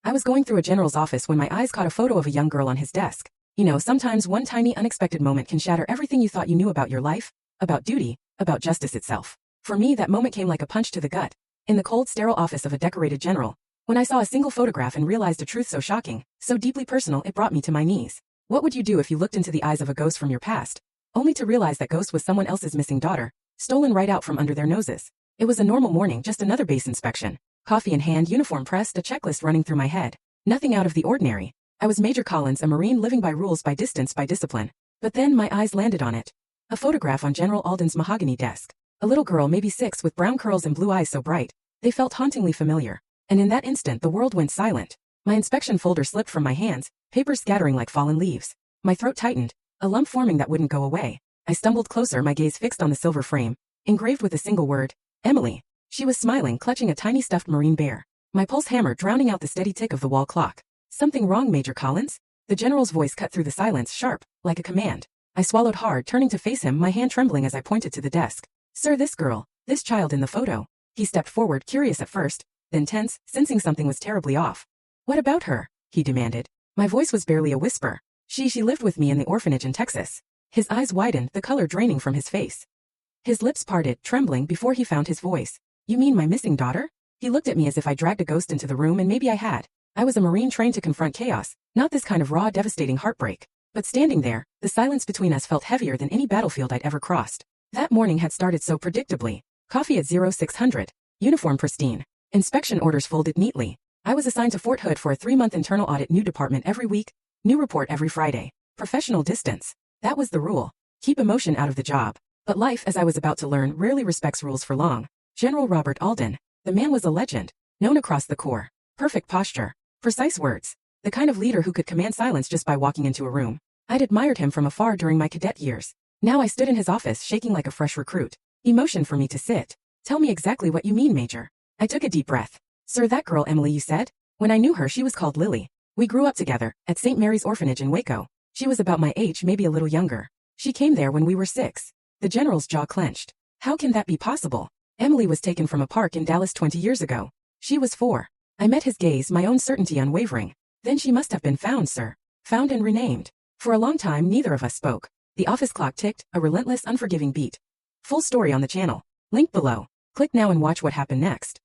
I was going through a general's office when my eyes caught a photo of a young girl on his desk. You know, sometimes one tiny unexpected moment can shatter everything you thought you knew about your life, about duty, about justice itself. For me, that moment came like a punch to the gut. In the cold, sterile office of a decorated general, when I saw a single photograph and realized a truth so shocking, so deeply personal, it brought me to my knees. What would you do if you looked into the eyes of a ghost from your past, only to realize that ghost was someone else's missing daughter, stolen right out from under their noses? It was a normal morning, just another base inspection. Coffee in hand, uniform pressed, a checklist running through my head. Nothing out of the ordinary. I was Major Collins, a Marine living by rules, by distance, by discipline. But then my eyes landed on it. A photograph on General Alden's mahogany desk. A little girl, maybe 6, with brown curls and blue eyes so bright, they felt hauntingly familiar. And in that instant the world went silent. My inspection folder slipped from my hands, papers scattering like fallen leaves. My throat tightened, a lump forming that wouldn't go away. I stumbled closer, my gaze fixed on the silver frame, engraved with a single word, Emily. She was smiling, clutching a tiny stuffed marine bear. My pulse hammered, drowning out the steady tick of the wall clock. Something wrong, Major Collins? The general's voice cut through the silence, sharp, like a command. I swallowed hard, turning to face him, my hand trembling as I pointed to the desk. Sir, this girl, this child in the photo. He stepped forward, curious at first, then tense, sensing something was terribly off. What about her? He demanded. My voice was barely a whisper. She lived with me in the orphanage in Texas. His eyes widened, the color draining from his face. His lips parted, trembling, before he found his voice. You mean my missing daughter? He looked at me as if I dragged a ghost into the room, and maybe I had. I was a Marine trained to confront chaos, not this kind of raw, devastating heartbreak. But standing there, the silence between us felt heavier than any battlefield I'd ever crossed. That morning had started so predictably. Coffee at 0600. Uniform pristine. Inspection orders folded neatly. I was assigned to Fort Hood for a 3-month internal audit, new department every week, new report every Friday. Professional distance. That was the rule. Keep emotion out of the job. But life, as I was about to learn, rarely respects rules for long. General Robert Alden. The man was a legend, known across the Corps. Perfect posture. Precise words. The kind of leader who could command silence just by walking into a room. I'd admired him from afar during my cadet years. Now I stood in his office, shaking like a fresh recruit. He motioned for me to sit. Tell me exactly what you mean, Major. I took a deep breath. Sir, that girl Emily you said? When I knew her, she was called Lily. We grew up together, at St. Mary's Orphanage in Waco. She was about my age, maybe a little younger. She came there when we were 6. The general's jaw clenched. How can that be possible? Emily was taken from a park in Dallas 20 years ago. She was 4. I met his gaze, my own certainty unwavering. Then she must have been found, sir. Found and renamed. For a long time, neither of us spoke. The office clock ticked, a relentless, unforgiving beat. Full story on the channel. Link below. Click now and watch what happened next.